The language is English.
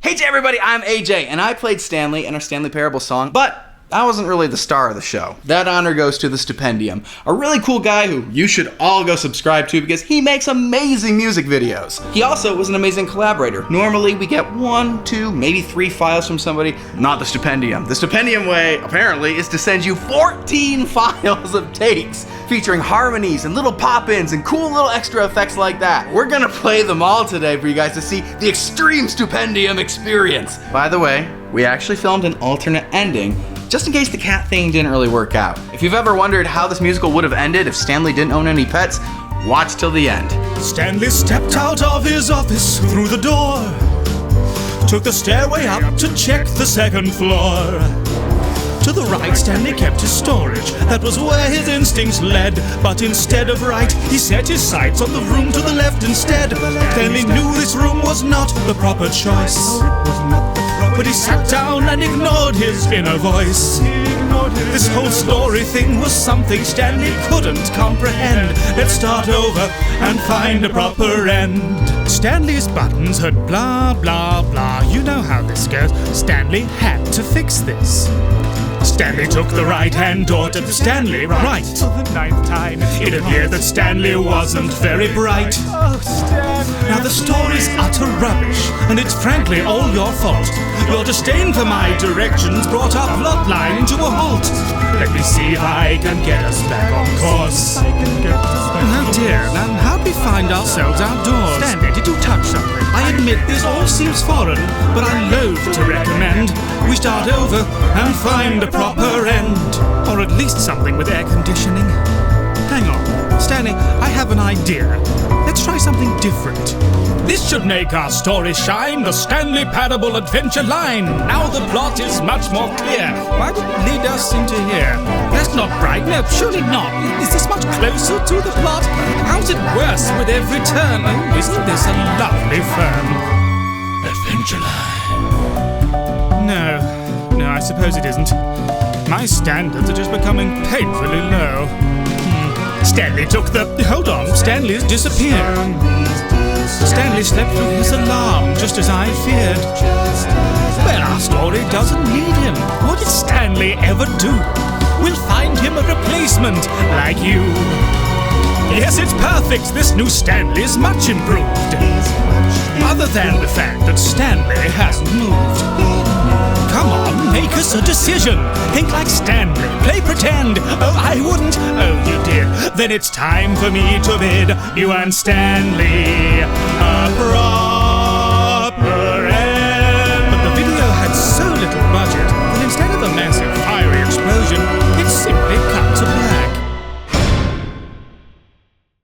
Hey everybody, I'm AJ, and I played Stanley in our Stanley Parable song, but I wasn't really the star of the show. That honor goes to the Stupendium, a really cool guy who you should all go subscribe to because he makes amazing music videos. He also was an amazing collaborator. Normally we get 1, 2, maybe 3 files from somebody. Not the Stupendium. The Stupendium way, apparently, is to send you 14 files of takes featuring harmonies and little pop-ins and cool little extra effects like that. We're gonna play them all today for you guys to see the extreme Stupendium experience. By the way, we actually filmed an alternate ending just in case the cat thing didn't really work out. If you've ever wondered how this musical would have ended if Stanley didn't own any pets, watch till the end. Stanley stepped out of his office through the door, took the stairway up to check the second floor. To the right, Stanley kept his storage. That was where his instincts led. But instead of right, he set his sights on the room to the left instead. Stanley knew this room was not the proper choice, but he sat down and ignored his inner voice. This whole story thing was something Stanley couldn't comprehend. Let's start over and find a proper end. Stanley's buttons heard blah blah blah. You know how this goes. Stanley had to fix this. Stanley took the right-hand door to the Stanley right. For the 9th time, it appeared that Stanley wasn't very bright. Now the story's utter rubbish, and it's frankly all your fault. Your disdain for my directions brought our plotline to a halt. Let me see if I can get us back on course. Oh dear, now how'd we find ourselves outdoors? Stanley, did you touch something? I admit this all seems foreign, but I loathe to recommend we start over and find a proper end. Or at least something with air conditioning. Hang on, Stanley, I have an idea. Let's try something different. This should make our story shine, the Stanley Parable adventure line. Now the plot is much more clear. Why would it lead us into here? That's not right, no, surely not. Is this much closer to the plot? How's it worse with every turn? Oh, isn't this a lovely firm adventure line? No, I suppose it isn't. My standards are just becoming painfully low. Stanley took the... Hold on, Stanley's disappeared. Stanley slept through his alarm, just as I feared. Well, our story doesn't need him. What did Stanley ever do? We'll find him a replacement, like you. Yes, it's perfect. This new Stanley's much improved. Other than the fact that Stanley hasn't moved. Come on, make us a decision. Think like Stanley, play pretend. Oh, I wouldn't. Oh, you did. Then it's time for me to bid you and Stanley a